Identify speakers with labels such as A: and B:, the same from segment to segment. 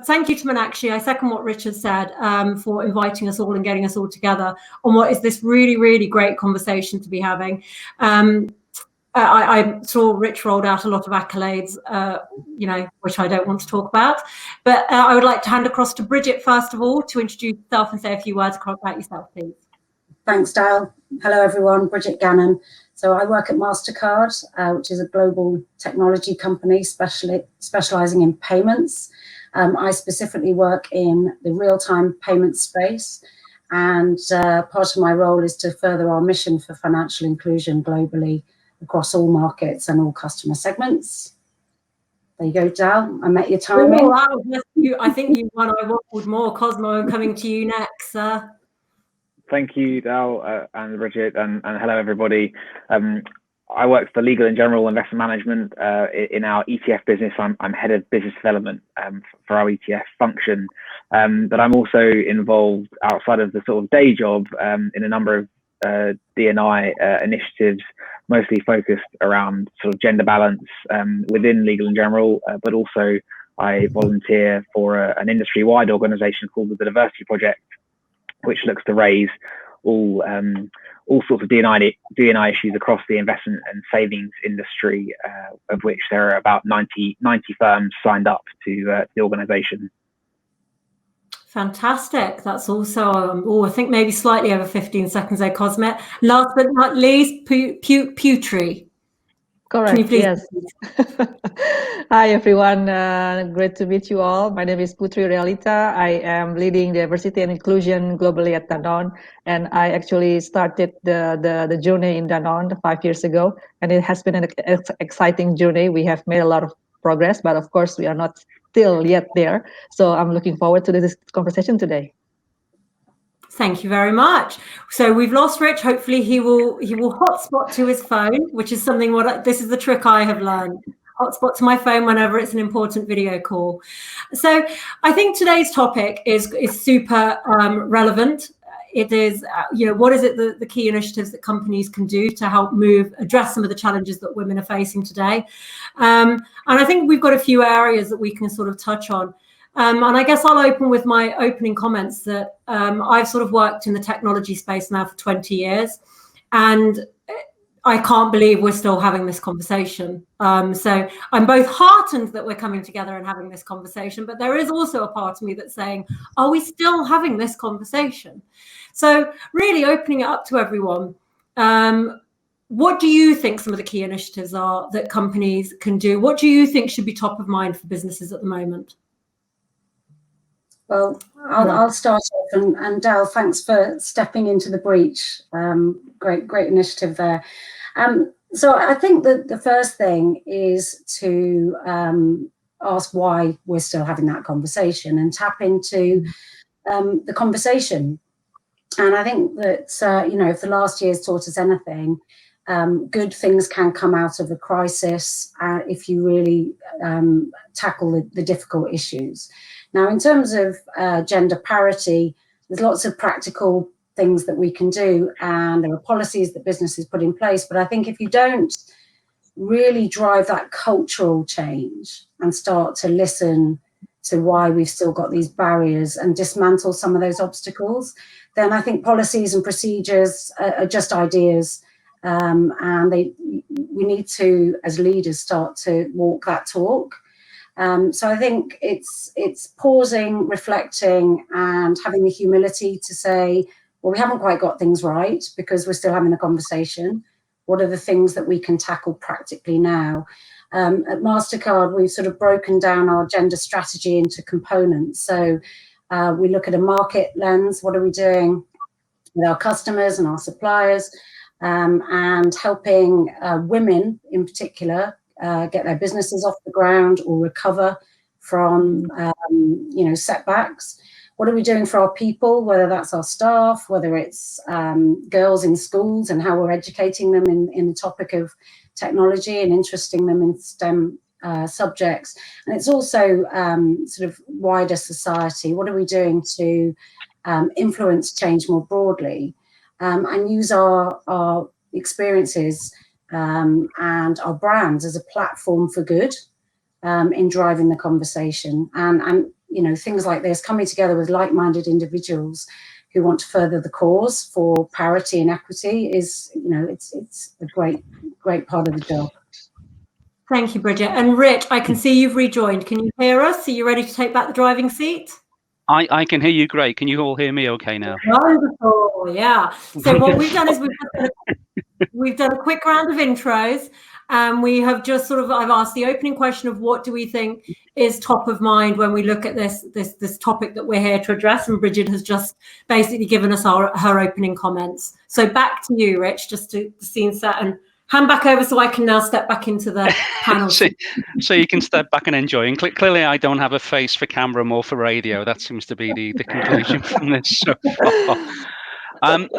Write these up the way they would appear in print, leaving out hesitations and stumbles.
A: thank you to Meenakshi. I second what Richard said for inviting us all and getting us all together on what is this really, really great conversation to be having. I saw Rich rolled out a lot of accolades, which I don't want to talk about. But I would like to hand across to Bridget, first of all, to introduce yourself and say a few words about yourself, please.
B: Thanks, Dal. Hello, everyone. Bridget Gannon. So I work at MasterCard, which is a global technology company specializing in payments. I specifically work in the real-time payment space. And part of my role is to further our mission for financial inclusion globally across all markets and all customer segments. There you go, Dal. I met your timing.
A: Oh, wow. I think you won. I waffled more. Cosmo, I'm coming to you next, sir.
C: Thank you, Dal and Bridget, and hello, everybody. I work for Legal and General Investment Management in our ETF business. I'm head of business development for our ETF function, but I'm also involved outside of the sort of day job in a number of de&i initiatives, mostly focused around sort of gender balance within Legal and General, but also I volunteer for an industry-wide organisation called the Diversity Project, which looks to raise all sorts of de&i issues across the investment and savings industry, of which there are about 90 firms signed up to the organisation.
A: Fantastic. That's also, I think maybe slightly over 15 seconds there, Cosmet. Last but not least, Putri.
D: Correct, yes. Hi, everyone. Great to meet you all. My name is Putri Realita. I am leading diversity and inclusion globally at Danone. And I actually started the journey in Danone 5 years ago. And it has been an exciting journey. We have made a lot of progress, but of course, we are not still yet there. So I'm looking forward to this conversation today.
A: Thank you very much. So we've lost Rich. Hopefully he will hotspot to his phone, which is something this is the trick I have learned. Hotspot to my phone whenever it's an important video call. So I think today's topic is super relevant. It is, what is it the key initiatives that companies can do to help address some of the challenges that women are facing today? And I think we've got a few areas that we can sort of touch on. And I guess I'll open with my opening comments that I've sort of worked in the technology space now for 20 years, and I can't believe we're still having this conversation. So I'm both heartened that we're coming together and having this conversation, but there is also a part of me that's saying, are we still having this conversation? So really opening it up to everyone. What do you think some of the key initiatives are that companies can do? What do you think should be top of mind for businesses at the moment?
B: Well, I'll start off, and Dal, thanks for stepping into the breach. Great initiative there. So I think that the first thing is to ask why we're still having that conversation and tap into the conversation. And I think that, if the last year's taught us anything, good things can come out of a crisis if you really tackle the difficult issues. Now, in terms of gender parity, there's lots of practical things that we can do, and there are policies that businesses put in place. But I think if you don't really drive that cultural change and start to listen to why we've still got these barriers and dismantle some of those obstacles, then I think policies and procedures are just ideas. And we need to, as leaders, start to walk that talk. So I think it's pausing, reflecting, and having the humility to say, well, we haven't quite got things right because we're still having a conversation. What are the things that we can tackle practically now? At MasterCard, we've sort of broken down our gender strategy into components. So we look at a market lens. What are we doing with our customers and our suppliers, and helping women in particular get their businesses off the ground or recover from setbacks. What are we doing for our people, whether that's our staff, whether it's girls in schools and how we're educating them in the topic of technology and interesting them in STEM subjects. And it's also sort of wider society. What are we doing to influence change more broadly, and use our experiences and our brands as a platform for good in driving the conversation. And you know, things like this, coming together with like-minded individuals who want to further the cause for parity and equity is, you know, it's a great part of the job.
A: Thank you, Bridget. And Rich, I can see you've rejoined. Can you hear us? Are you ready to take back the driving seat?
E: I can hear you great. Can you all hear me okay now?
A: Wonderful, yeah. So what we've done is we've done a quick round of intros, and we have just sort of, I've asked the opening question of what do we think is top of mind when we look at this topic that we're here to address, and Bridget has just basically given us her opening comments. So back to you, Rich, just to the scene set, and hand back over so I can now step back into the panel.
E: so you can step back and enjoy. And clearly I don't have a face for camera, more for radio. That seems to be the conclusion from this so far.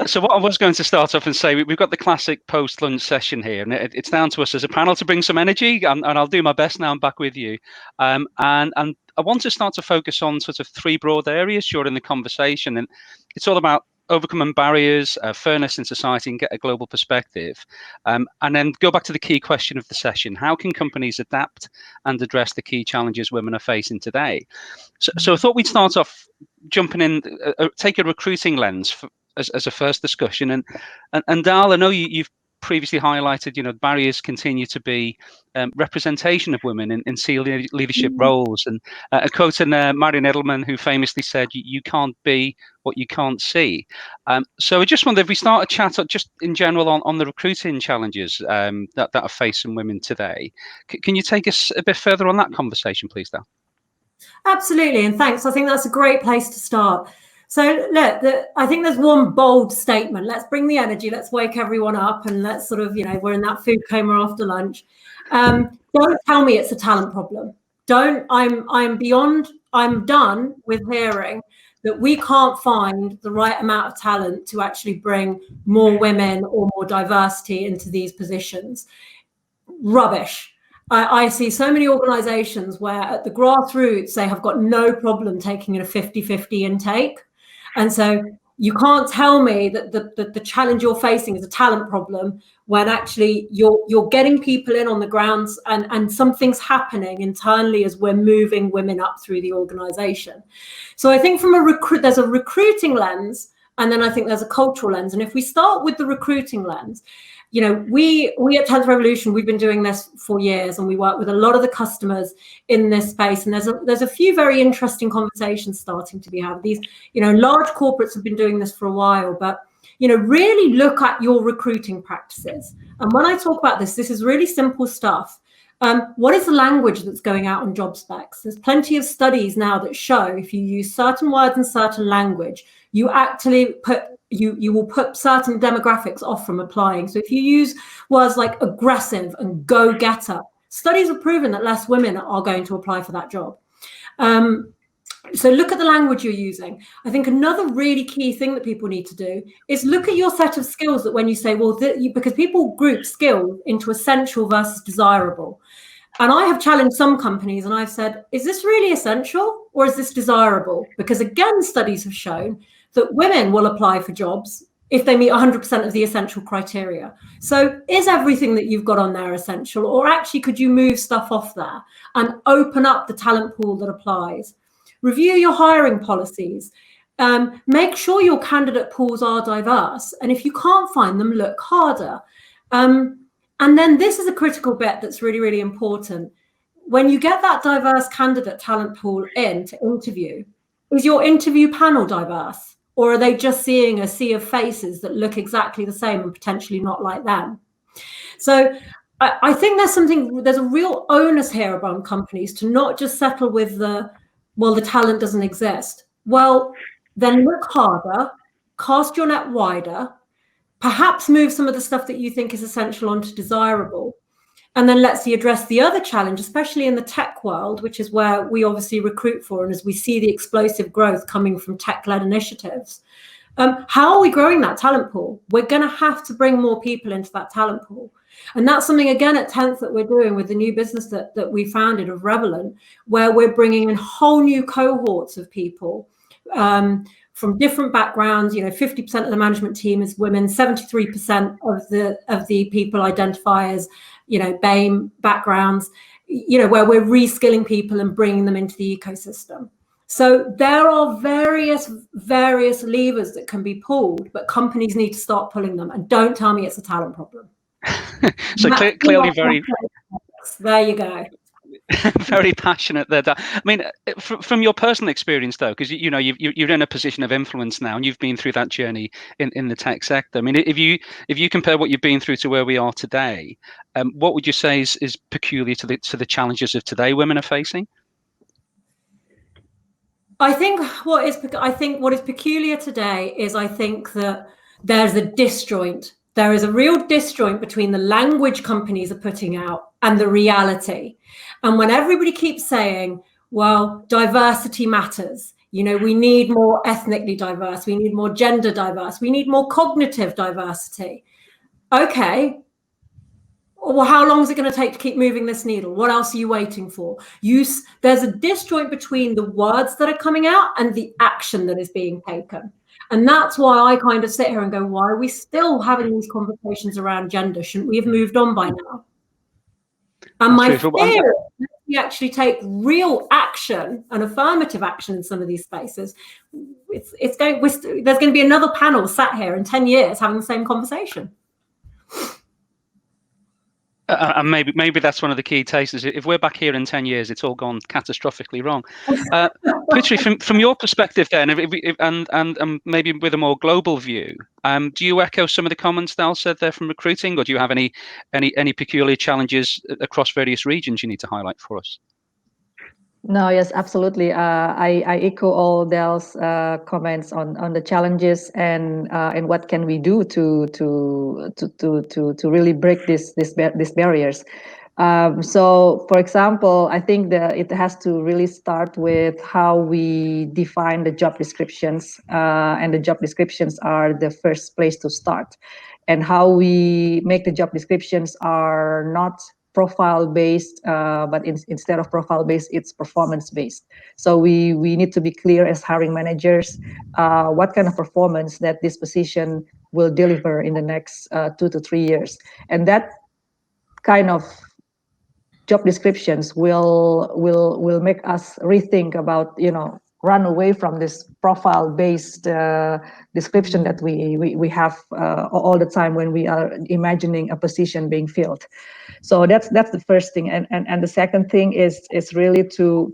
E: So what I was going to start off and say, we've got the classic post-lunch session here, and it's down to us as a panel to bring some energy, and I'll do my best now. I'm back with you. And I want to start to focus on sort of three broad areas during the conversation, and it's all about overcoming barriers, fairness in society, and get a global perspective. And then go back to the key question of the session: how can companies adapt and address the key challenges women are facing today? So I thought we'd start off jumping in, take a recruiting lens as a first discussion. And Dal, I know you've previously highlighted, you know, barriers continue to be representation of women in senior leadership roles. And a quote in Marion Edelman, who famously said, you can't be what you can't see. So I just wonder if we start a chat just in general on the recruiting challenges that are facing women today. Can you take us a bit further on that conversation, please, Dal?
A: Absolutely, and thanks. I think that's a great place to start. So look, I think there's one bold statement. Let's bring the energy. Let's wake everyone up, and let's sort of, you know, we're in that food coma after lunch. Don't tell me it's a talent problem. I'm done with hearing that we can't find the right amount of talent to actually bring more women or more diversity into these positions. Rubbish. I see so many organizations where at the grassroots, they have got no problem taking in a 50-50 intake. And so you can't tell me that the challenge you're facing is a talent problem when actually you're getting people in on the grounds and something's happening internally as we're moving women up through the organization. So I think from there's a recruiting lens, and then I think there's a cultural lens. And if we start with the recruiting lens, you know, we at 10th Revolution, we've been doing this for years, and we work with a lot of the customers in this space. And there's a few very interesting conversations starting to be had. These, you know, large corporates have been doing this for a while, but, you know, really look at your recruiting practices. And when I talk about this is really simple stuff. What is the language that's going out on job specs? There's plenty of studies now that show if you use certain words and certain language, you actually you will put certain demographics off from applying. So if you use words like aggressive and go-getter, studies have proven that less women are going to apply for that job. So look at the language you're using. I think another really key thing that people need to do is look at your set of skills, that when you say, well, because people group skill into essential versus desirable. And I have challenged some companies and I've said, is this really essential or is this desirable? Because again, studies have shown that women will apply for jobs if they meet 100% of the essential criteria. So is everything that you've got on there essential, or actually could you move stuff off there and open up the talent pool that applies? Review your hiring policies. Make sure your candidate pools are diverse. And if you can't find them, look harder. And then this is a critical bit that's really, really important. When you get that diverse candidate talent pool in to interview, is your interview panel diverse? Or are they just seeing a sea of faces that look exactly the same and potentially not like them? So I think there's a real onus here among companies to not just settle with the talent doesn't exist. Well, then look harder, cast your net wider, perhaps move some of the stuff that you think is essential onto desirable. And then let's address the other challenge, especially in the tech world, which is where we obviously recruit for. And as we see the explosive growth coming from tech-led initiatives, how are we growing that talent pool? We're going to have to bring more people into that talent pool. And that's something, again, at 10th that we're doing with the new business that we founded of Revelant, where we're bringing in whole new cohorts of people from different backgrounds. You know, 50% of the management team is women, 73% of the people identify as, you know, BAME backgrounds, you know, where we're reskilling people and bringing them into the ecosystem. So there are various levers that can be pulled, but companies need to start pulling them. And don't tell me it's a talent problem.
E: So clearly very.
A: There you go.
E: Very passionate there. I mean, from your personal experience, though, because you know you're in a position of influence now, and you've been through that journey in the tech sector. I mean, if you compare what you've been through to where we are today, what would you say is peculiar to the challenges of today women are facing?
A: I think what is peculiar today is I think that there's a disjoint. There is a real disjoint between the language companies are putting out and the reality. And when everybody keeps saying, well, diversity matters, you know, we need more ethnically diverse, we need more gender diverse, we need more cognitive diversity. Okay. Well, how long is it going to take to keep moving this needle? What else are you waiting for? There's a disjoint between the words that are coming out and the action that is being taken. And that's why I kind of sit here and go, why are we still having these conversations around gender? Shouldn't we have moved on by now? And my fear is if we actually take real action and affirmative action in some of these spaces, there's going to be another panel sat here in 10 years having the same conversation.
E: And maybe that's one of the key tastes. If we're back here in 10 years, it's all gone catastrophically wrong. Putri, from your perspective, then, and maybe with a more global view, do you echo some of the comments Dal said there from recruiting, or do you have any peculiar challenges across various regions you need to highlight for us?
D: No, yes, absolutely. I echo all Dal's comments on the challenges and what can we do to really break these barriers. So, for example, I think that it has to really start with how we define the job descriptions, and the job descriptions are the first place to start, and how we make the job descriptions are not profile based, but instead of profile based, it's performance based. So we need to be clear as hiring managers what kind of performance that this position will deliver in the next 2 to 3 years, and that kind of job descriptions will make us rethink about, you know, run away from this profile based description that we have all the time when we are imagining a position being filled. So that's the first thing, and the second thing is really to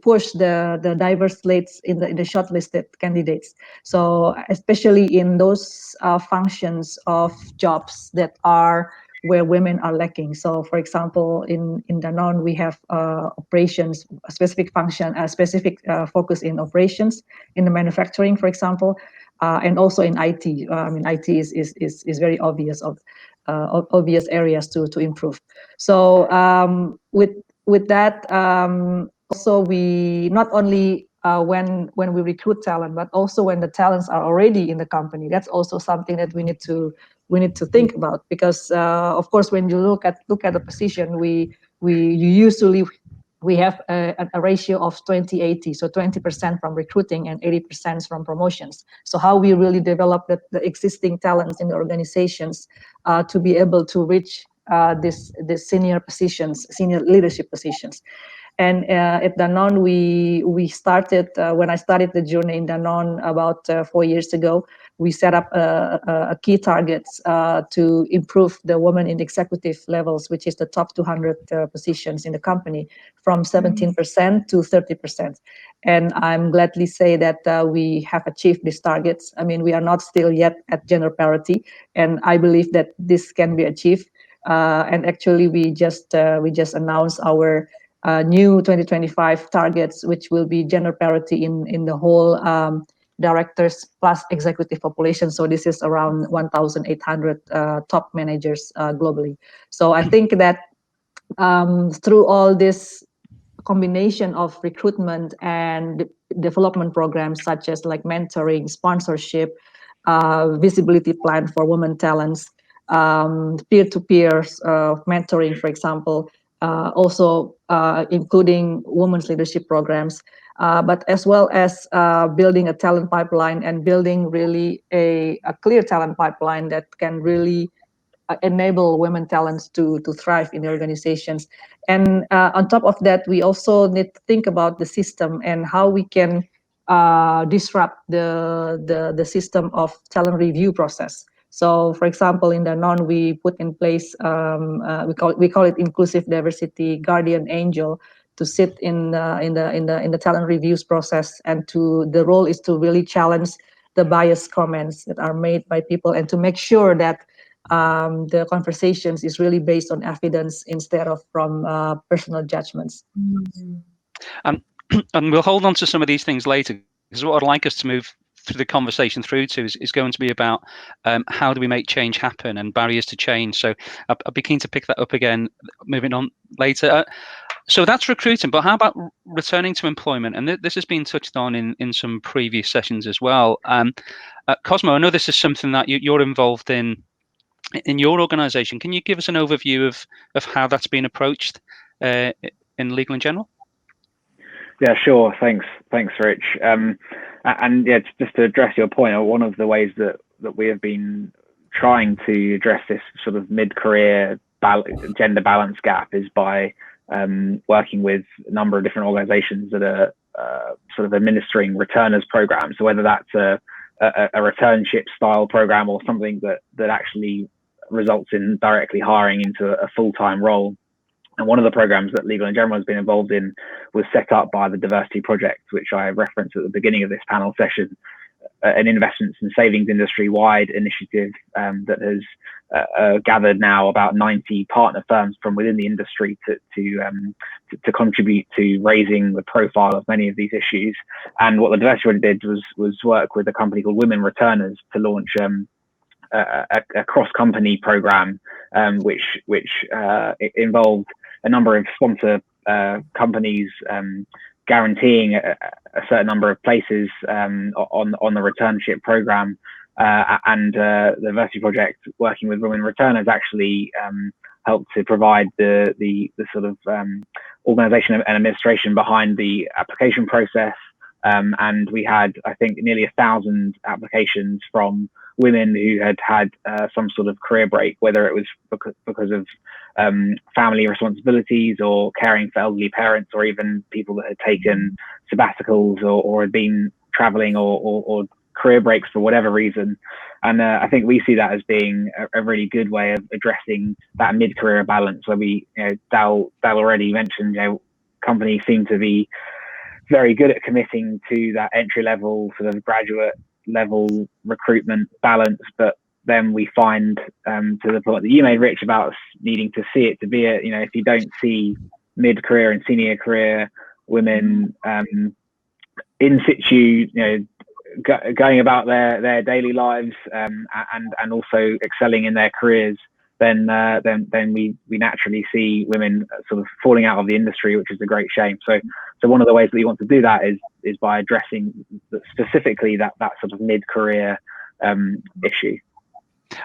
D: push the diverse slates in the shortlisted candidates. So especially in those functions of jobs that are where women are lacking. So, for example, in Danone, we have operations, a specific function, a specific focus in operations, in the manufacturing, for example, and also in IT. I mean, IT is very obvious of obvious areas to improve. So with that, also we not only when we recruit talent, but also when the talents are already in the company. That's also something that we need to think about, because of course when you look at the position, we usually have a ratio of 20-80, so 20% from recruiting and 80% from promotions. So how we really develop the existing talents in the organizations to be able to reach this senior positions, senior leadership positions. And at Danone, we started, when I started the journey in Danone about 4 years ago, we set up a key targets to improve the women in executive levels, which is the top 200 positions in the company, from 17% to 30%. And I'm gladly say that we have achieved these targets. I mean, we are not still yet at gender parity, and I believe that this can be achieved. And actually, we just announced our new 2025 targets, which will be gender parity in the whole directors plus executive population. So this is around 1,800 top managers globally. So I think that through all this combination of recruitment and development programs, such as like mentoring, sponsorship, visibility plan for women talents, peer-to-peer mentoring, for example, also including women's leadership programs, but as well as building a talent pipeline and building really a clear talent pipeline that can really enable women talents to thrive in the organizations. And on top of that, we also need to think about the system and how we can disrupt the system of talent review process. So, for example, in Danone, we put in place we call it inclusive diversity guardian angel to sit in the talent reviews process, and the role is to really challenge the biased comments that are made by people and to make sure that the conversations is really based on evidence instead of from personal judgments.
E: And we'll hold on to some of these things later, because what I'd like us to move through the conversation through to is going to be about how do we make change happen and barriers to change. So I'd be keen to pick that up again, moving on later. So that's recruiting, but how about returning to employment? And this has been touched on in some previous sessions as well. Cosmo, I know this is something that you're involved in your organisation. Can you give us an overview of how that's been approached in Legal in General?
C: Yeah, sure. Thanks, Rich. And yeah, just to address your point, one of the ways that we have been trying to address this sort of mid-career gender balance gap is by working with a number of different organisations that are sort of administering returners programs. So whether that's a returnship style program or something that actually results in directly hiring into a full-time role. And one of the programs that Legal in General has been involved in was set up by the Diversity Project, which I referenced at the beginning of this panel session, an investments and savings industry-wide initiative that has gathered now about 90 partner firms from within the industry to contribute to raising the profile of many of these issues. And what the Diversity Project did was work with a company called Women Returners to launch a cross-company program, which involved a number of sponsor companies guaranteeing a certain number of places on the returnship program, and the Diversity Project, working with Women Returners, actually helped to provide the sort of organisation and administration behind the application process. And we had, I think, nearly 1,000 applications from women who had some sort of career break, whether it was because of family responsibilities or caring for elderly parents, or even people that had taken sabbaticals or had been traveling or career breaks for whatever reason. And I think we see that as being a really good way of addressing that mid-career balance, where Dal already mentioned, companies seem to be very good at committing to that entry level, sort of graduate level recruitment balance, but then we find, to the point that you made, Rich, about needing to see it to be if you don't see mid-career and senior career women in situ, going about their daily lives and also excelling in their careers, then we naturally see women sort of falling out of the industry, which is a great shame. So one of the ways that we want to do that is by addressing specifically that sort of mid-career issue.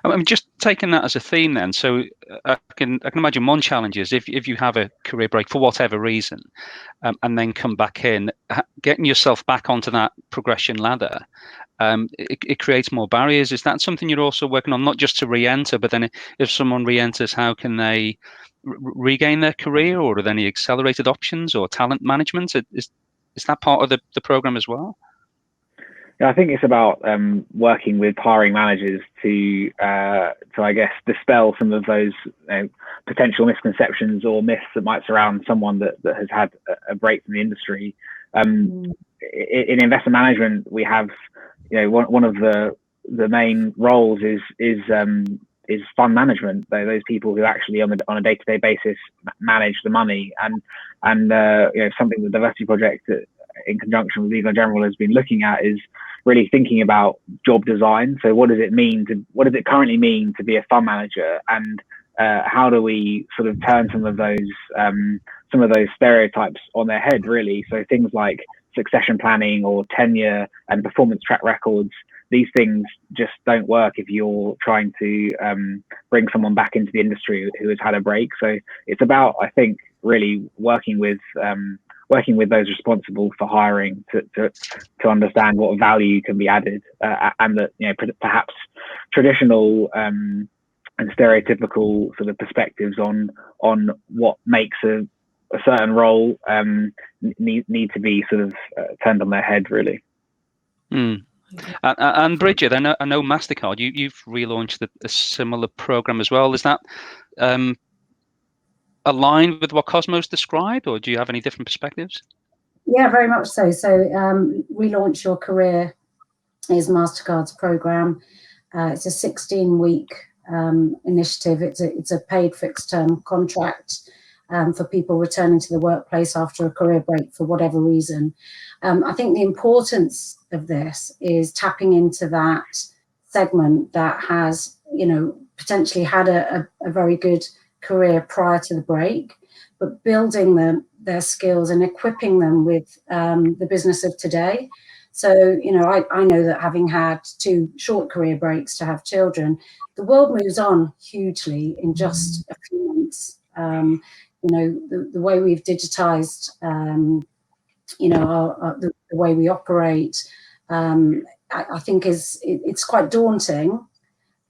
E: I'm just taking that as a theme then. So I can imagine one challenge is if you have a career break for whatever reason, and then come back in, getting yourself back onto that progression ladder, it creates more barriers. Is that something you're also working on, not just to re-enter, but then if someone re-enters, how can they regain their career, or are there any accelerated options or talent management? Is that part of the program as well?
C: Yeah, I think it's about working with hiring managers to I guess dispel some of those potential misconceptions or myths that might surround someone that has had a break from the industry. In investment management, we have one of the main roles is fund management. Those people who actually on a day-to-day basis manage the money, and something the Diversity Project in conjunction with Legal in General has been looking at is really thinking about job design. So what does it currently mean to be a fund manager, and how do we sort of turn some of those stereotypes on their head, really? So things like succession planning or tenure and performance track records, these things just don't work if you're trying to bring someone back into the industry who has had a break. So it's about, I think, really working with those responsible for hiring to understand what value can be added, and that perhaps traditional stereotypical sort of perspectives on what makes a certain role need to be sort of turned on their head, really.
E: And Bridget, I know MasterCard, you've relaunched a similar program as well. Is that aligned with what Cosmo's described, or do you have any different perspectives?
B: Yeah, very much so. So Relaunch Your Career is MasterCard's program. It's a 16-week initiative. It's a paid fixed-term contract for people returning to the workplace after a career break for whatever reason. I think the importance of this is tapping into that segment that has, potentially had a very good career prior to the break, but building their skills and equipping them with the business of today. So, I know that having had 2 short career breaks to have children, the world moves on hugely in just a few months. The way we've digitized, the way we operate, I think it's quite daunting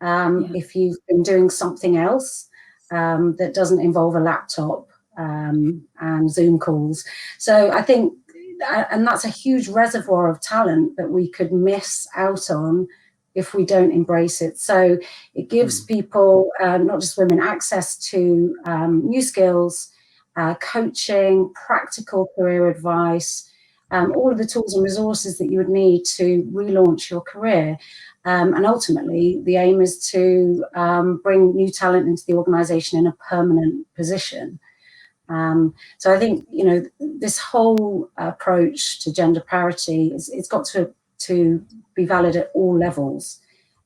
B: if you've been doing something else that doesn't involve a laptop and Zoom calls. So I think, and that's a huge reservoir of talent that we could miss out on if we don't embrace it. So it gives people, not just women, access to new skills, coaching, practical career advice, all of the tools and resources that you would need to relaunch your career. And ultimately, the aim is to bring new talent into the organization in a permanent position. So I think, this whole approach to gender parity, it's got to be valid at all levels.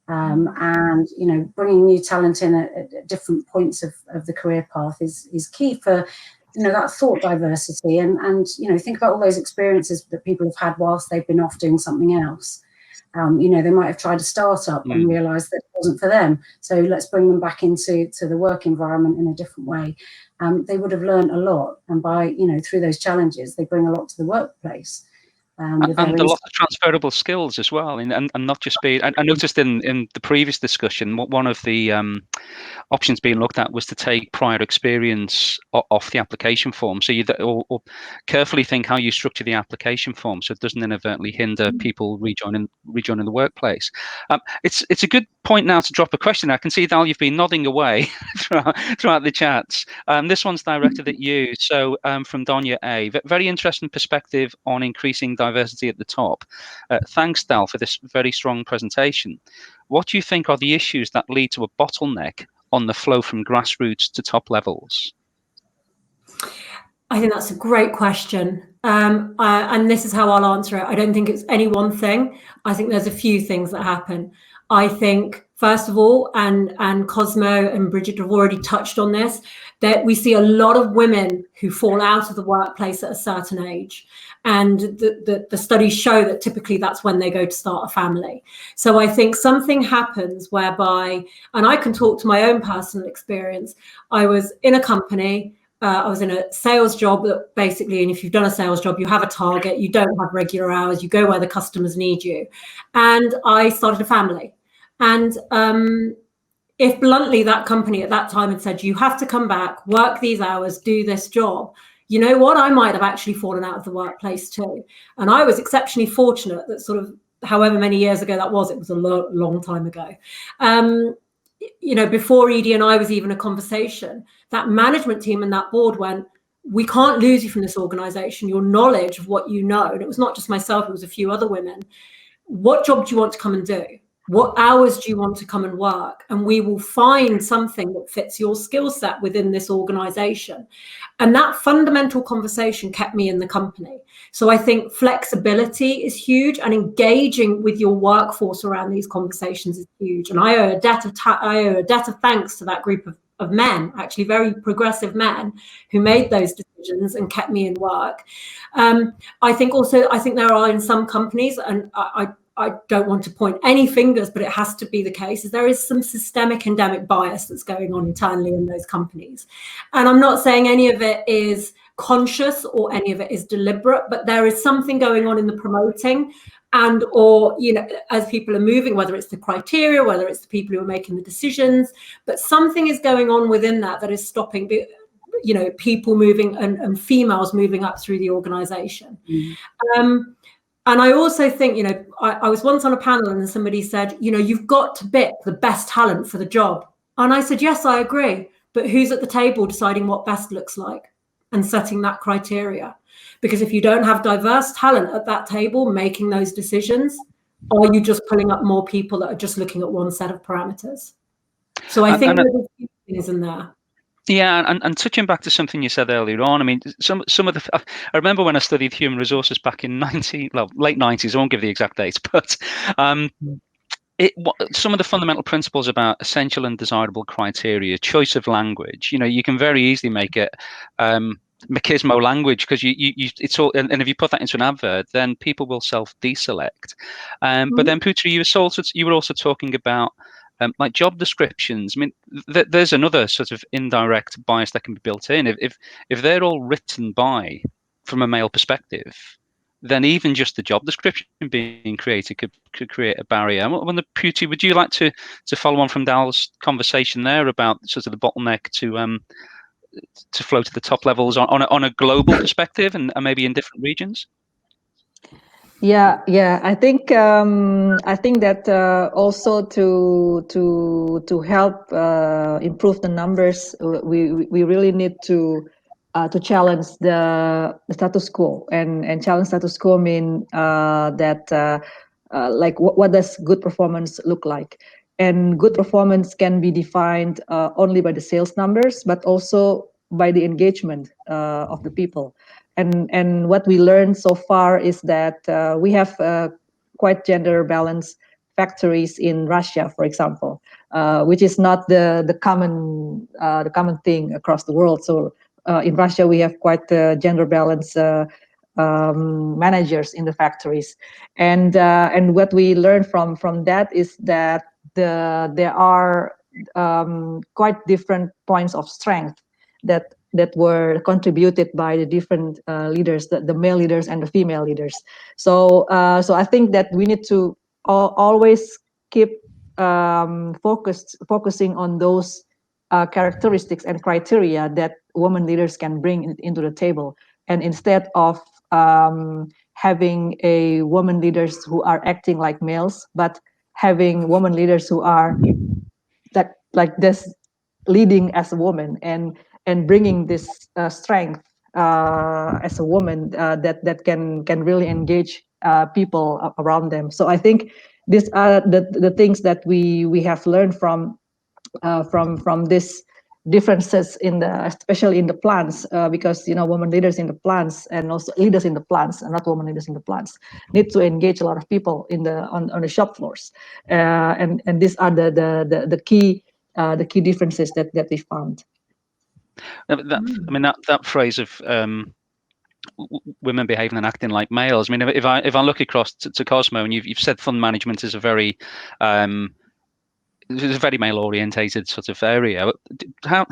B: And, bringing new talent in at different points of the career path is key for, that thought diversity. And think about all those experiences that people have had whilst they've been off doing something else. They might have tried a startup and realised that it wasn't for them. So let's bring them back into the work environment in a different way. They would have learned a lot, and by through those challenges, they bring a lot to the workplace.
E: And a lot of transferable skills as well, and not just be. I noticed in the previous discussion, one of the options being looked at was to take prior experience off the application form. So or carefully think how you structure the application form, so it doesn't inadvertently hinder people rejoining the workplace. It's a good point now to drop a question. I can see, Dal, you've been nodding away throughout the chats. This one's directed at you. So from Donya A, very interesting perspective on increasing diversity at the top. Thanks, Dal, for this very strong presentation. What do you think are the issues that lead to a bottleneck on the flow from grassroots to top levels?
A: I think that's a great question. And this is how I'll answer it. I don't think it's any one thing. I think there's a few things that happen. I think, first of all, and Cosmo and Bridget have already touched on this, that we see a lot of women who fall out of the workplace at a certain age. And the studies show that typically that's when they go to start a family. So I think something happens whereby, and I can talk to my own personal experience, I was in a company, I was in a sales job that basically, and if you've done a sales job, you have a target, you don't have regular hours, you go where the customers need you. And I started a family. And if bluntly that company at that time had said, you have to come back, work these hours, do this job, you know what, I might have actually fallen out of the workplace too. And I was exceptionally fortunate that sort of however many years ago that was, it was a long time ago. Before ED&I was even a conversation, that management team and that board went, we can't lose you from this organization, your knowledge of what you know. And it was not just myself, it was a few other women. What job do you want to come and do? What hours do you want to come and work? And we will find something that fits your skill set within this organization. And that fundamental conversation kept me in the company. So I think flexibility is huge, and engaging with your workforce around these conversations is huge. And I owe a debt of thanks to that group of men, actually very progressive men, who made those decisions and kept me in work. I think there are in some companies, and I don't want to point any fingers, but it has to be the case, is there is some systemic endemic bias that's going on internally in those companies. And I'm not saying any of it is conscious or any of it is deliberate, but there is something going on in the promoting, and or, you know, as people are moving, whether it's the criteria, whether it's the people who are making the decisions, but something is going on within that is stopping, you know, people moving and females moving up through the organization. And I also think, you know, I was once on a panel and somebody said, you know, you've got to pick the best talent for the job. And I said, yes, I agree. But who's at the table deciding what best looks like and setting that criteria? Because if you don't have diverse talent at that table making those decisions, are you just pulling up more people that are just looking at one set of parameters? So I think there's a few things in there.
E: Yeah, and touching back to something you said earlier on, I mean, some of the, I remember when I studied human resources back in late 90s, I won't give the exact dates, but some of the fundamental principles about essential and desirable criteria, choice of language, you know, you can very easily make it machismo language, because it's all, and if you put that into an advert, then people will self-deselect. But then Putri, you were also talking about like job descriptions. I mean, there's another sort of indirect bias that can be built in. If they're all written by from a male perspective, then even just the job description being created could create a barrier. I wonder, Putri, would you like to follow on from Dal's conversation there about sort of the bottleneck to flow to the top levels on a global perspective and maybe in different regions?
D: Yeah. I think that also to help improve the numbers, we really need to challenge the status quo, and challenge status quo mean that like what does good performance look like? And good performance can be defined only by the sales numbers, but also by the engagement of the people. And what we learned so far is that we have quite gender balanced factories in Russia, for example, which is not the common thing across the world. So in Russia, we have quite gender balanced managers in the factories, and what we learned from that is that there are quite different points of strength that were contributed by the different leaders, the male leaders and the female leaders. So I think that we need to always keep focusing on those characteristics and criteria that women leaders can bring into the table, and instead of having a women leaders who are acting like males, but having women leaders who are like this, leading as a woman and bringing this strength as a woman that can really engage people around them. So I think these are the things that we have learned from this differences especially in the plants, because women leaders in the plants and also leaders in the plants, and not women leaders in the plants, need to engage a lot of people on the shop floors, and these are the key differences that we found.
E: I mean, that phrase of women behaving and acting like males. I mean, if I look across to Cosmo, and you've said fund management is a very male orientated sort of area. How,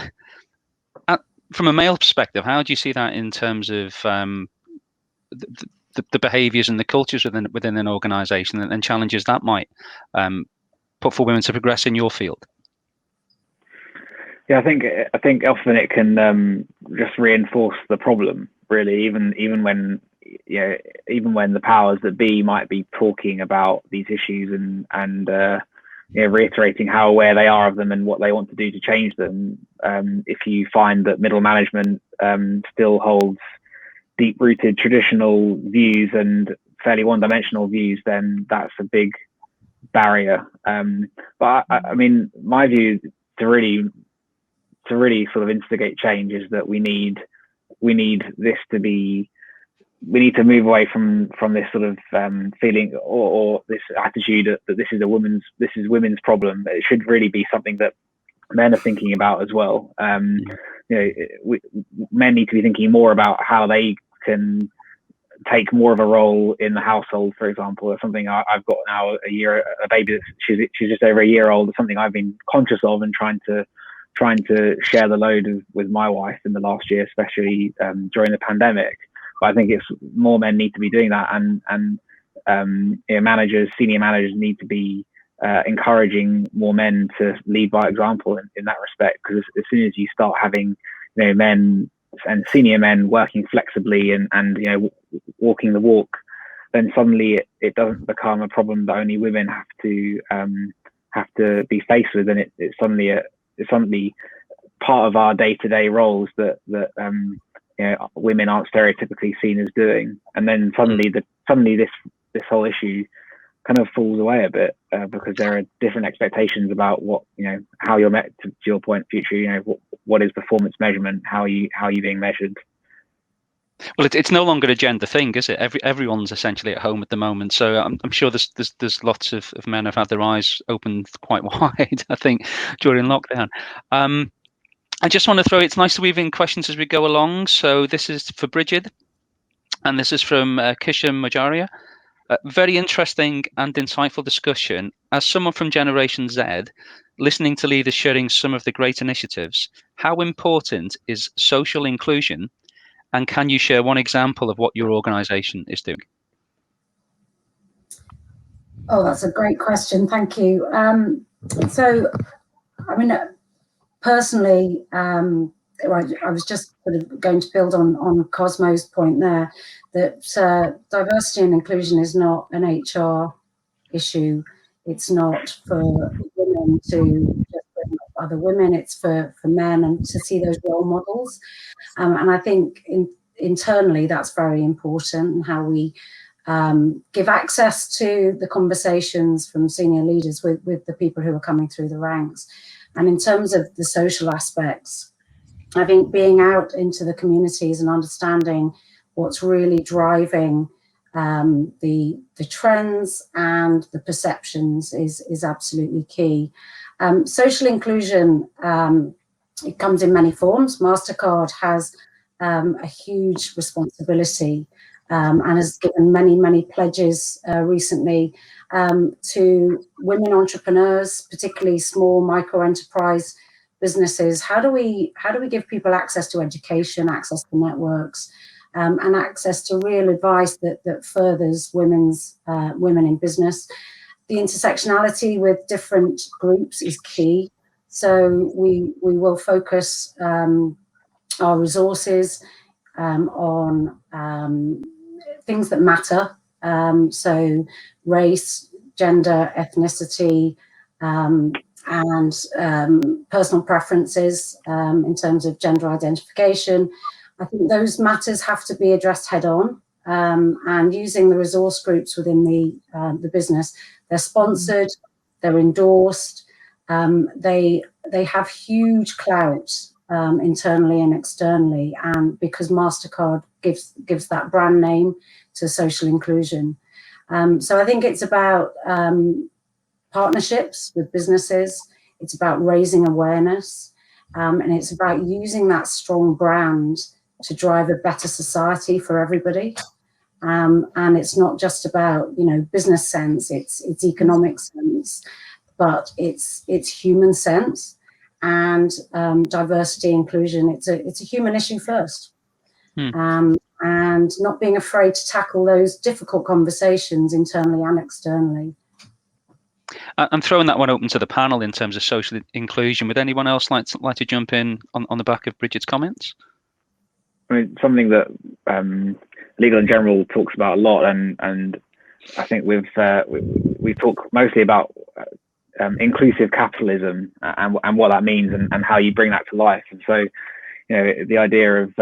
E: from a male perspective, how do you see that in terms of the behaviours and the cultures within an organisation, and challenges that might put for women to progress in your field?
C: Yeah, I think often it can just reinforce the problem, really, even when the powers that be might be talking about these issues and reiterating how aware they are of them and what they want to do to change them. If you find that middle management still holds deep-rooted traditional views and fairly one-dimensional views, then that's a big barrier. But I mean, my view to really sort of instigate change is that we need this to be, we need to move away from this sort of feeling or this attitude that this is women's problem. It should really be something that men are thinking about as well. Men need to be thinking more about how they can take more of a role in the household, for example. Or something I've got now a baby she's just over a year old. It's something I've been conscious of and trying to trying to share the load with my wife in the last year, especially during the pandemic. But I think it's more men need to be doing that, and managers, senior managers need to be encouraging more men to lead by example in that respect. Because as soon as you start having men and senior men working flexibly and walking the walk, then suddenly it doesn't become a problem that only women have to be faced with, and it's suddenly part of our day-to-day roles that women aren't stereotypically seen as doing. And then suddenly this whole issue kind of falls away a bit because there are different expectations about what how you're met. To your point, Future, what is performance measurement? How are you being measured?
E: Well, it's no longer a gender thing, is it? Everyone's essentially at home at the moment, so I'm sure there's lots of men have had their eyes opened quite wide, I think, during lockdown. I just want to throw, it's nice to weave in questions as we go along. So this is for Bridget, and this is from Kisham Majaria. Very interesting and insightful discussion. As someone from Generation Z, listening to leaders sharing some of the great initiatives, how important is social inclusion? And can you share one example of what your organisation is doing?
B: Oh, that's a great question. Thank you. So, I mean, personally, I was just sort of going to build on Cosmo's point there, that diversity and inclusion is not an HR issue. It's not for women to just bring up other women. It's for men and to see those role models. And I think internally that's very important, and how we give access to the conversations from senior leaders with the people who are coming through the ranks. And in terms of the social aspects, I think being out into the communities and understanding what's really driving the trends and the perceptions is absolutely key. Social inclusion, it comes in many forms. MasterCard has a huge responsibility and has given many pledges recently to women entrepreneurs, particularly small micro enterprise businesses. How do we give people access to education, access to networks, and access to real advice that furthers women in business? The intersectionality with different groups is key. So we will focus our resources on things that matter. So race, gender, ethnicity, and personal preferences in terms of gender identification. I think those matters have to be addressed head on, and using the resource groups within the business. They're sponsored, they're endorsed, they have huge clout internally and externally, and because MasterCard gives that brand name to social inclusion. So I think it's about partnerships with businesses, it's about raising awareness, and it's about using that strong brand to drive a better society for everybody. And it's not just about business sense, it's economic sense, but it's human sense, and diversity, inclusion. It's a human issue first, and not being afraid to tackle those difficult conversations internally and externally.
E: I'm throwing that one open to the panel in terms of social inclusion. Would anyone else like to jump in on the back of Bridget's comments?
C: I mean, something that Legal in General talks about a lot, and I think we talk mostly about inclusive capitalism and what that means and how you bring that to life. And so, the idea of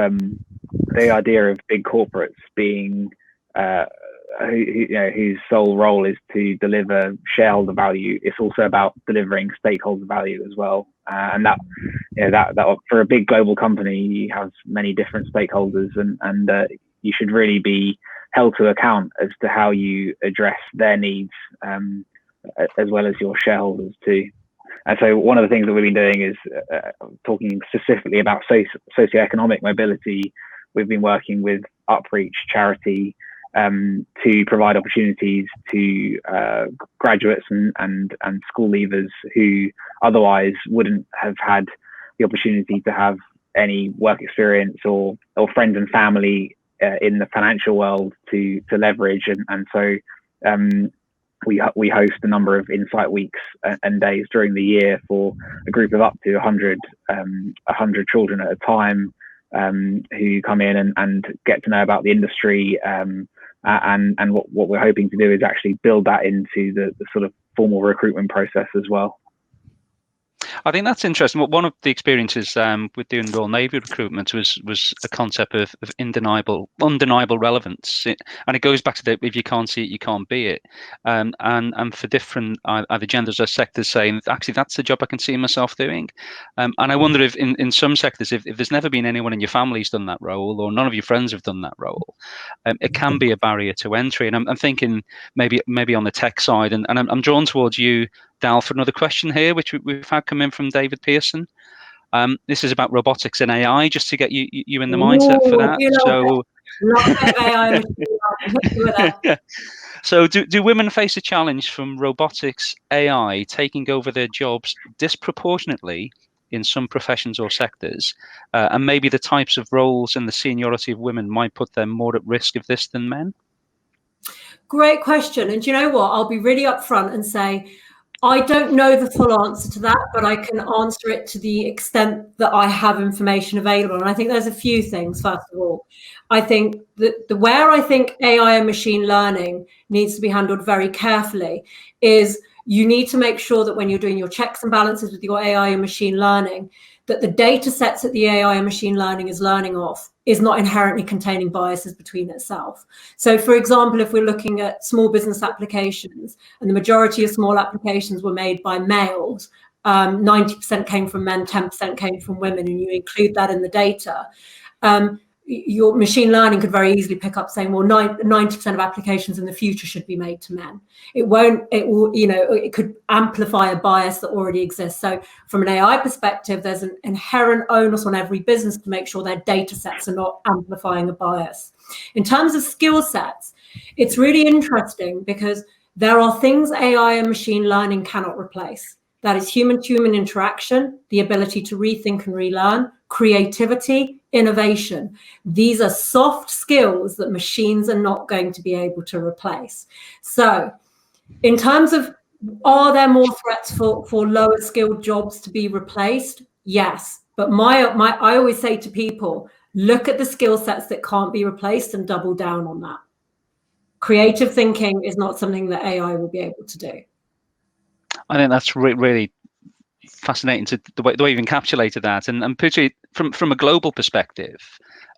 C: big corporates being whose sole role is to deliver shareholder value. It's also about delivering stakeholder value as well. And that for a big global company, you have many different stakeholders, and you should really be held to account as to how you address their needs, as well as your shareholders too. And so one of the things that we've been doing is talking specifically about socioeconomic mobility. We've been working with Upreach charity to provide opportunities to graduates and school leavers who otherwise wouldn't have had the opportunity to have any work experience or friends and family in the financial world to leverage, and so we host a number of insight weeks and days during the year for a group of up to 100 children at a time, who come in and get to know about the industry, and what we're hoping to do is actually build that into the sort of formal recruitment process as well.
E: I think that's interesting. One of the experiences with doing Royal Navy recruitment was a concept of undeniable relevance, and it goes back to if you can't see it, you can't be it. And for different either genders or sectors, saying actually that's the job I can see myself doing. And I wonder if in some sectors, if there's never been anyone in your family who's done that role, or none of your friends have done that role, it can be a barrier to entry. And I'm thinking maybe on the tech side, and I'm drawn towards you, Dal, for another question here, which we've had come in from David Pearson. This is about robotics and AI, just to get you in the mindset for that. So do women face a challenge from robotics, AI taking over their jobs disproportionately in some professions or sectors? And maybe the types of roles and the seniority of women might put them more at risk of this than men?
A: Great question. And do you know what? I'll be really upfront and say, I don't know the full answer to that, but I can answer it to the extent that I have information available. And I think there's a few things. First of all, I think that where I think AI and machine learning needs to be handled very carefully is you need to make sure that when you're doing your checks and balances with your AI and machine learning, that the data sets that the AI and machine learning is learning off is not inherently containing biases between itself. So, for example, if we're looking at small business applications, and the majority of small applications were made by males, 90% came from men, 10% came from women, and you include that in the data, your machine learning could very easily pick up saying, well, 90% of applications in the future should be made to men. It will, it could amplify a bias that already exists. So from an AI perspective, there's an inherent onus on every business to make sure their data sets are not amplifying a bias. In terms of skill sets, it's really interesting because there are things AI and machine learning cannot replace. That is human-to-human interaction, the ability to rethink and relearn, creativity, innovation. These are soft skills that machines are not going to be able to replace. So in terms of, are there more threats for lower skilled jobs to be replaced? Yes. But I always say to people, look at the skill sets that can't be replaced and double down on that. Creative thinking is not something that AI will be able to do.
E: I think that's really fascinating to the way you've encapsulated that, and particularly from a global perspective.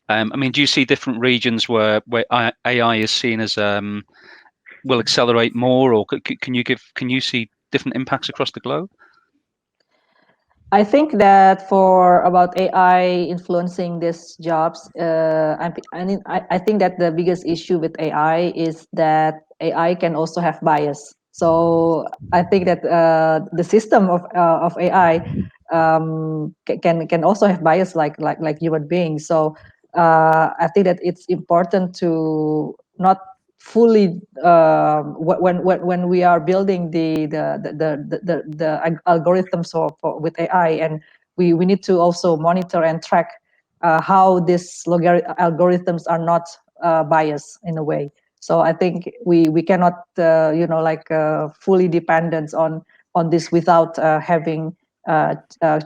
E: I mean, do you see different regions where AI is seen as will accelerate more, or can you see different impacts across the globe?
D: I think that for about AI influencing these jobs, I think that the biggest issue with AI is that AI can also have bias. So I think that the system of AI can also have bias like human beings. So I think that it's important to not fully when we are building the algorithms with AI, and we need to also monitor and track how these algorithms are not biased in a way. So I think we cannot fully dependent on this without having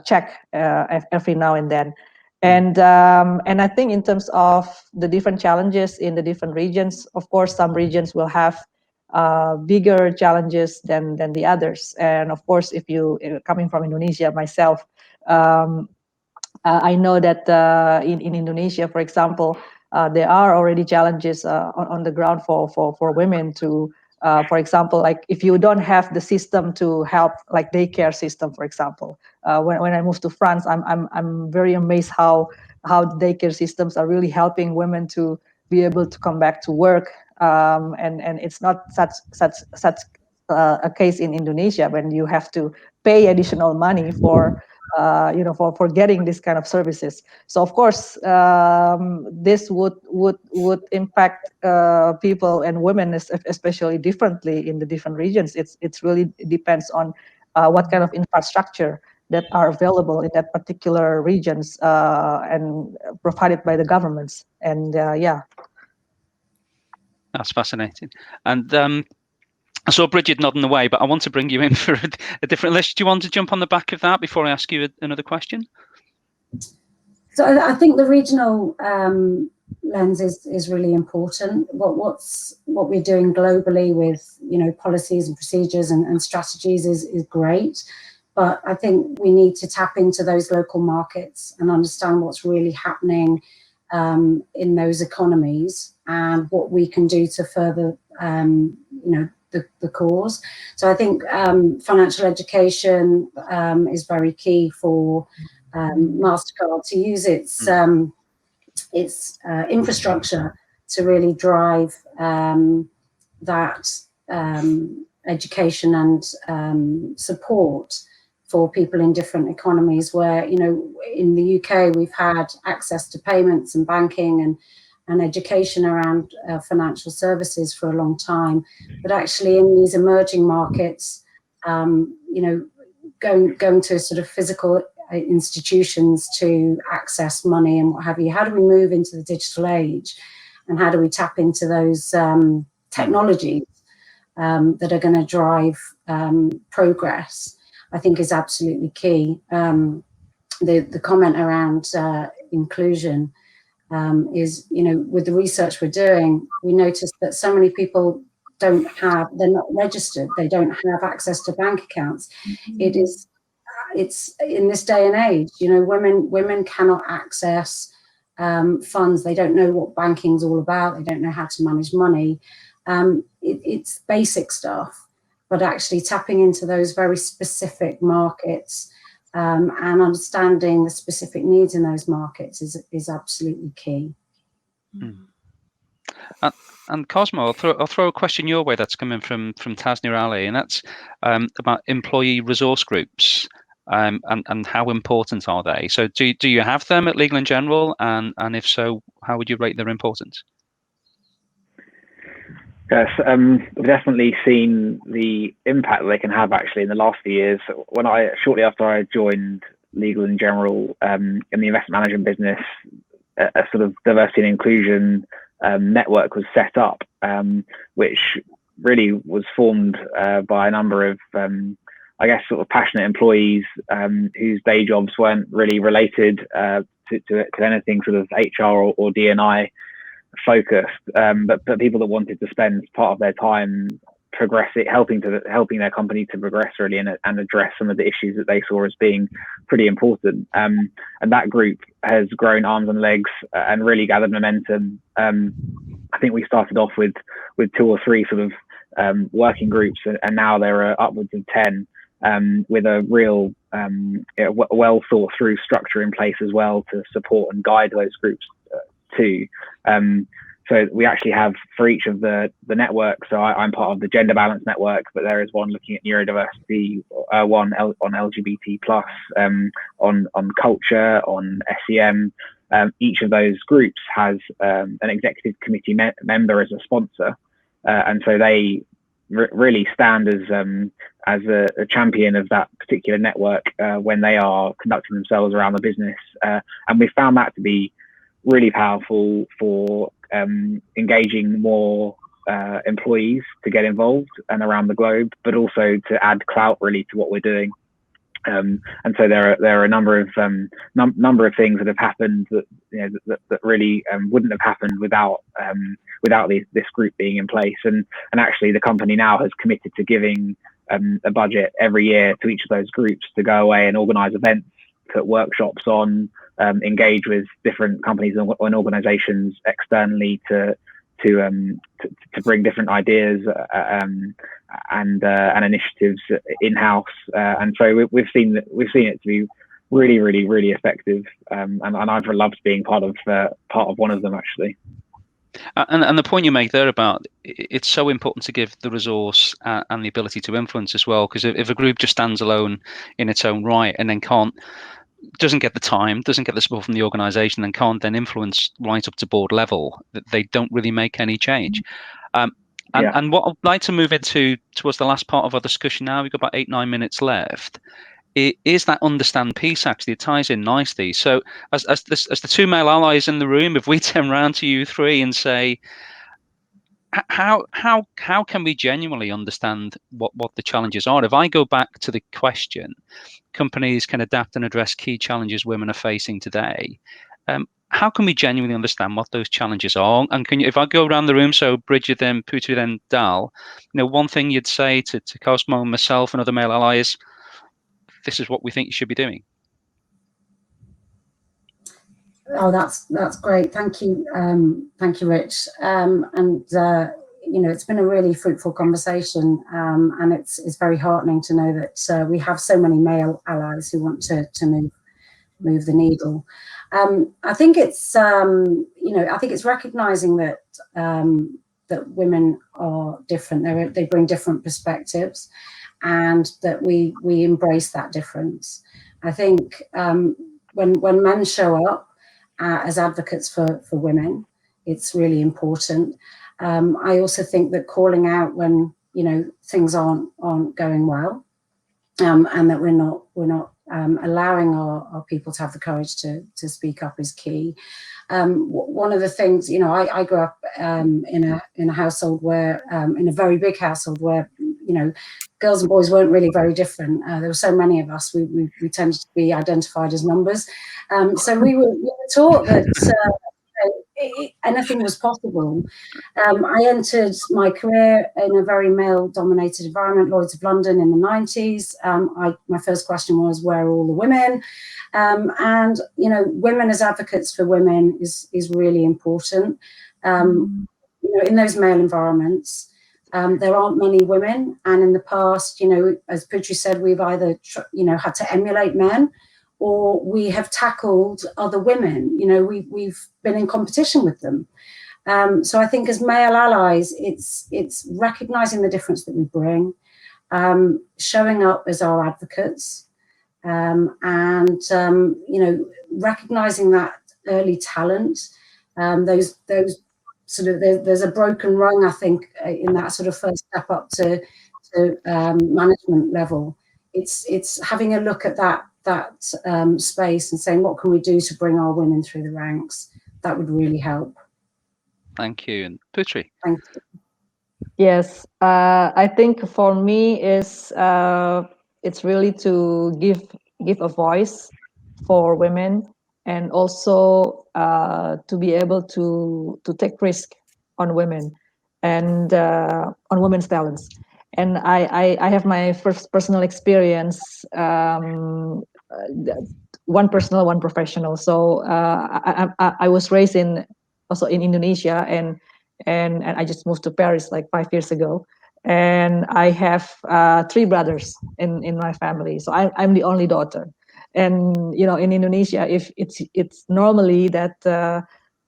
D: check every now and then. And I think in terms of the different challenges in the different regions, of course, some regions will have bigger challenges than the others. And of course, if you coming from Indonesia myself, I know that in Indonesia, for example, there are already challenges on the ground for women to, for example, like if you don't have the system to help, like daycare system, for example. When I moved to France, I'm very amazed how daycare systems are really helping women to be able to come back to work. And it's not such a case in Indonesia when you have to pay additional money for getting this kind of services. So of course, this would impact people and women especially differently in the different regions. It's really depends on what kind of infrastructure that are available in that particular regions and provided by the governments. And yeah.
E: That's fascinating. And I saw Bridget nodding away, but I want to bring you in for a different list. Do you want to jump on the back of that before I ask you another question?
B: So I think the regional lens is really important. What we're doing globally with policies and procedures and strategies is great, but I think we need to tap into those local markets and understand what's really happening in those economies and what we can do to further the cause. So I think financial education is very key for MasterCard to use its infrastructure to really drive that education and support for people in different economies where, in the UK, we've had access to payments and banking and education around financial services for a long time. But actually in these emerging markets, going to sort of physical institutions to access money and what have you, how do we move into the digital age? And how do we tap into those technologies that are going to drive progress? I think is absolutely key. The comment around inclusion is, with the research we're doing, we noticed that so many people they're not registered, they don't have access to bank accounts. It's in this day and age, women cannot access funds. They don't know what banking's all about. They don't know how to manage money. It's basic stuff. But actually tapping into those very specific markets and understanding the specific needs in those markets is absolutely key.
E: And Cosmo, I'll throw a question your way that's coming from Tasnir Ali, and that's about employee resource groups and how important are they? So do you have them at Legal & General, and if so, how would you rate their importance?
C: Yes, we've definitely seen the impact that they can have actually in the last few years. Shortly after I joined Legal & General in the investment management business, a sort of diversity and inclusion network was set up, which really was formed by a number of, sort of passionate employees whose day jobs weren't really related to anything sort of HR or de&i focused, but people that wanted to spend part of their time helping their company to progress really and address some of the issues that they saw as being pretty important. And that group has grown arms and legs and really gathered momentum. I think we started off with 2 or 3 sort of working groups, and now there are upwards of 10 with a real well thought through structure in place as well to support and guide those groups too. So we actually have for each of the networks. So I'm part of the gender balance network, but there is one looking at neurodiversity, one on LGBT+, on culture, on SEM. Each of those groups has an executive committee member as a sponsor, and so they really stand as a champion of that particular network when they are conducting themselves around the business, and we found that to be really powerful for engaging more employees to get involved and around the globe, but also to add clout really to what we're doing. And so there are a number of things that have happened that really wouldn't have happened without this group being in place. And actually the company now has committed to giving a budget every year to each of those groups to go away and organise events, put workshops on, engage with different companies and organizations externally to bring different ideas and initiatives in-house, and so we've seen it to be really, really, really effective, and I've loved being part of one of them actually.
E: And the point you make there about it's so important to give the resource and the ability to influence as well, because if a group just stands alone in its own right and then doesn't get the time, doesn't get the support from the organization, and can't then influence right up to board level, that they don't really make any change. And what I'd like to move into towards the last part of our discussion now, we've got about 8-9 minutes left, it is that understand piece. Actually, it ties in nicely. So as the two male allies in the room, if we turn around to you three and say, how can we genuinely understand what the challenges are? If I go back to the question, companies can adapt and address key challenges women are facing today. How can we genuinely understand what those challenges are? And can you, if I go around the room, so Bridget, then Putri, then Dal, one thing you'd say to Cosmo and myself and other male allies, this is what we think you should be doing.
B: Oh, that's great. Thank you, Rich. It's been a really fruitful conversation, and it's very heartening to know that we have so many male allies who want to move the needle. I think it's recognizing that that women are different. They bring different perspectives, and that we embrace that difference. I think when men show up as advocates for women, it's really important. I also think that calling out when things aren't going well, and that we're not allowing our people to have the courage to speak up is key. One of the things, I grew up in a household where, in a very big household where, girls and boys weren't really very different. There were so many of us, we tended to be identified as numbers. So we were taught that anything was possible. I entered my career in a very male-dominated environment, Lloyd's of London, in the 90s. My first question was, where are all the women? And women as advocates for women is really important. In those male environments, there aren't many women, and in the past, as Putri said, we've either had to emulate men, or we have tackled other women. We've been in competition with them. So I think as male allies, it's recognizing the difference that we bring, showing up as our advocates, and recognizing that early talent. Those sort of there's a broken rung, I think, in that sort of first step up to management level. It's having a look at that space and saying, what can we do to bring our women through the ranks? That would really help.
E: Thank you. And Putri?
B: Thank you.
D: Yes, I think for me it's really to give a voice for women, and also to be able to take risk on women and on women's talents. And I have my first personal experience, one personal, one professional. So I was raised also in Indonesia, and I just moved to Paris like 5 years ago. And I have 3 brothers in my family. So I'm the only daughter. And in Indonesia, if it's normally that the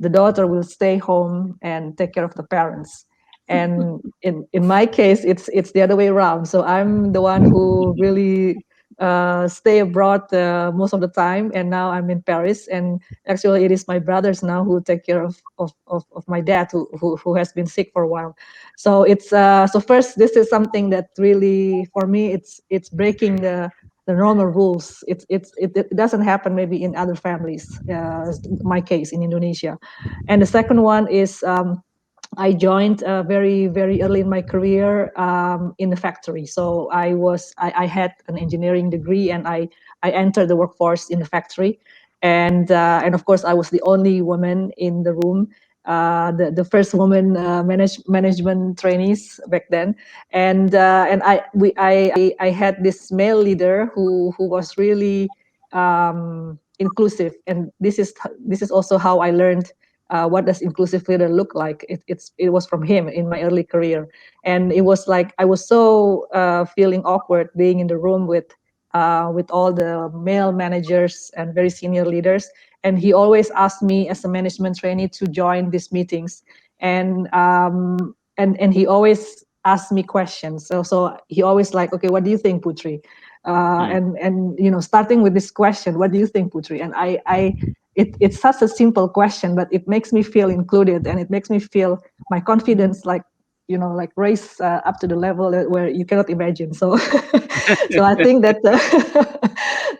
D: daughter will stay home and take care of the parents. And in my case, it's the other way around. So I'm the one who really stay abroad most of the time, and now I'm in Paris. And actually, it is my brothers now who take care of my dad, who has been sick for a while. So it's so first, this is something that really, for me, it's breaking the normal rules. It doesn't happen maybe in other families. My case in Indonesia. And the second one is, I joined very, very early in my career in the factory. So I had an engineering degree, and I entered the workforce in the factory. And of course, I was the only woman in the room, the first woman management trainees back then. And I had this male leader who was really inclusive. And this is also how I learned what does inclusive leader look like. It was from him in my early career. And it was like I was so feeling awkward being in the room with all the male managers and very senior leaders. And he always asked me as a management trainee to join these meetings. And he always asked me questions. So he always like, okay, what do you think, Putri? And starting with this question, what do you think, Putri? And it's such a simple question, but it makes me feel included, and it makes me feel my confidence like raise up to the level where you cannot imagine. So so I think that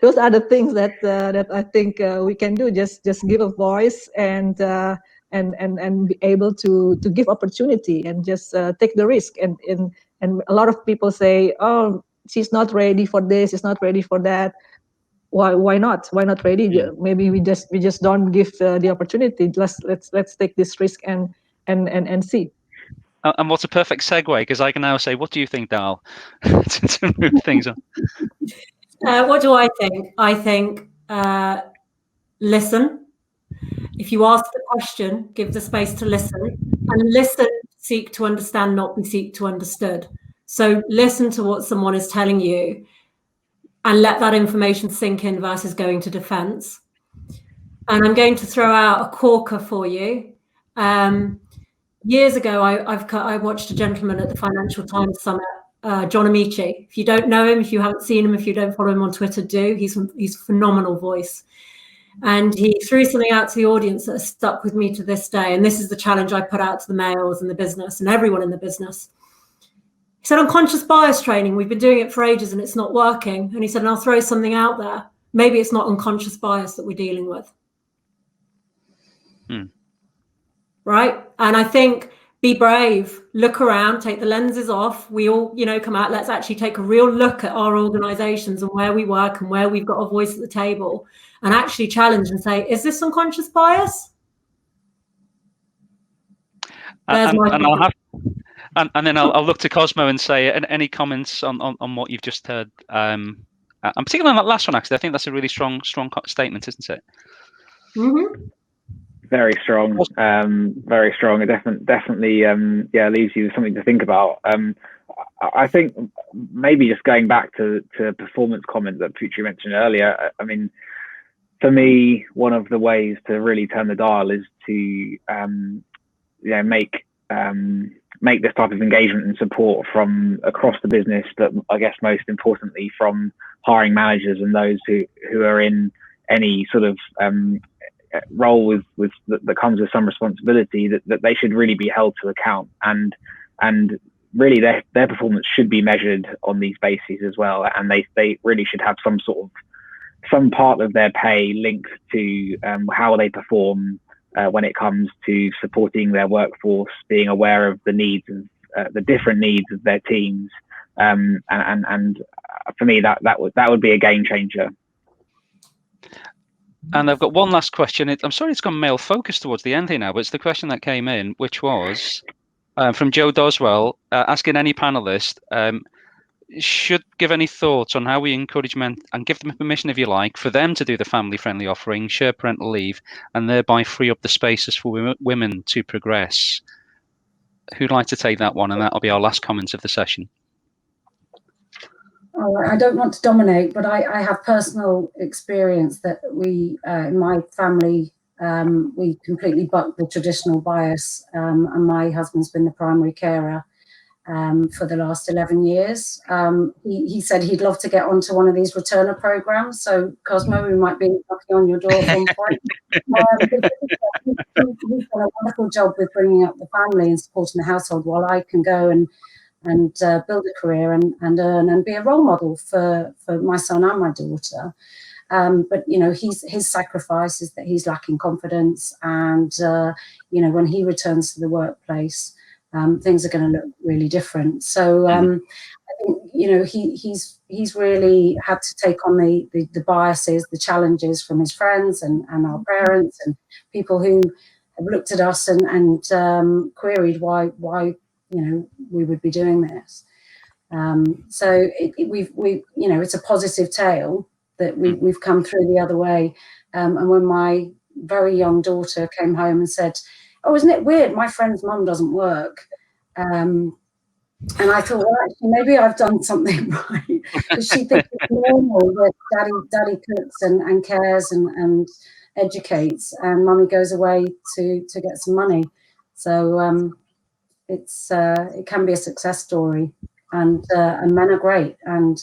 D: those are the things that that I think we can do. Just give a voice and be able to give opportunity and just take the risk. And a lot of people say, oh, she's not ready for this, she's not ready for that. Why not? Why not ready? Maybe we just don't give the opportunity. Let's take this risk and see.
E: And what's a perfect segue, because I can now say, what do you think, Dal, to move things on?
A: What do I think? I think listen. If you ask the question, give the space to listen, and listen, seek to understand, not be seek to understood. So listen to what someone is telling you and let that information sink in versus going to defense. And I'm going to throw out a corker for you. Years ago, I watched a gentleman at the Financial Times Summit, John Amici. If you don't know him, if you haven't seen him, if you don't follow him on Twitter, do. He's a phenomenal voice. And he threw something out to the audience that has stuck with me to this day. And this is the challenge I put out to the males in the business and everyone in the business. He said, unconscious bias training, we've been doing it for ages and it's not working. And he said, and I'll throw something out there. Maybe it's not unconscious bias that we're dealing with. Right? And I think be brave, look around, take the lenses off. We all, come out. Let's actually take a real look at our organizations and where we work and where we've got a voice at the table and actually challenge and say, is this unconscious bias?
E: And then I'll look to Cosmo and say, any comments on what you've just heard? And particularly on that last one, actually, I think that's a really strong statement, isn't it?
A: Mm-hmm.
C: Very strong, very strong. It definitely leaves you with something to think about. I think maybe just going back to performance comment that Putri mentioned earlier. I mean, for me, one of the ways to really turn the dial is to make this type of engagement and support from across the business, but I guess most importantly from hiring managers and those who are in any sort of role with that comes with some responsibility, that they should really be held to account, and really their performance should be measured on these bases as well, and they really should have some part of their pay linked to how they perform when it comes to supporting their workforce, being aware of the needs of the different needs of their teams, and for me that would be a game changer.
E: And I've got one last question. I'm sorry it's gone male focused towards the end here now, but it's the question that came in, which was from Joe Doswell, asking any panelist, should give any thoughts on how we encourage men and give them permission, if you like, for them to do the family-friendly offering, share parental leave, and thereby free up the spaces for women to progress. Who'd like to take that one? And that'll be our last comment of the session.
B: Oh, I don't want to dominate, but I have personal experience that we, in my family, we completely bucked the traditional bias, and my husband's been the primary carer for the last 11 years. He said he'd love to get onto one of these returner programs. So, Cosmo, we might be knocking on your door at one point. He's done a wonderful job with bringing up the family and supporting the household, while I can go and build a career and earn and be a role model for my son and my daughter. But his sacrifice is that he's lacking confidence, and when he returns to the workplace, things are going to look really different. So I think he's really had to take on the biases, the challenges from his friends and our parents and people who have looked at us and queried why we would be doing this. So it's a positive tale that we've come through the other way. And when my very young daughter came home and said, "Oh, isn't it weird? My friend's mum doesn't work." And I thought, well, actually, maybe I've done something right, because she thinks it's normal that daddy cooks and cares and educates, and mummy goes away to get some money. So it can be a success story, and men are great. And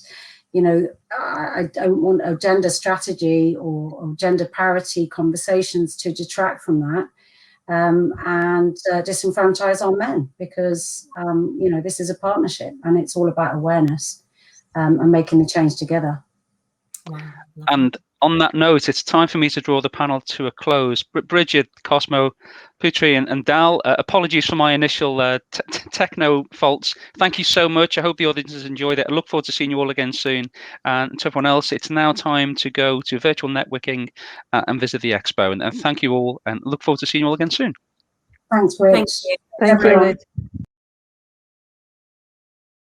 B: I don't want a gender strategy or gender parity conversations to detract from that and disenfranchise our men, because this is a partnership and it's all about awareness and making the change together.
A: Wow.
E: And on that note, it's time for me to draw the panel to a close. Bridget, Cosmo, Putri, and Dal, apologies for my initial techno faults. Thank you so much. I hope the audience has enjoyed it. I look forward to seeing you all again soon. And to everyone else, it's now time to go to virtual networking and visit the expo. And thank you all, and look forward to seeing you all again soon.
B: Thanks, Rich.
A: Thank you.
D: Thank you, Rich.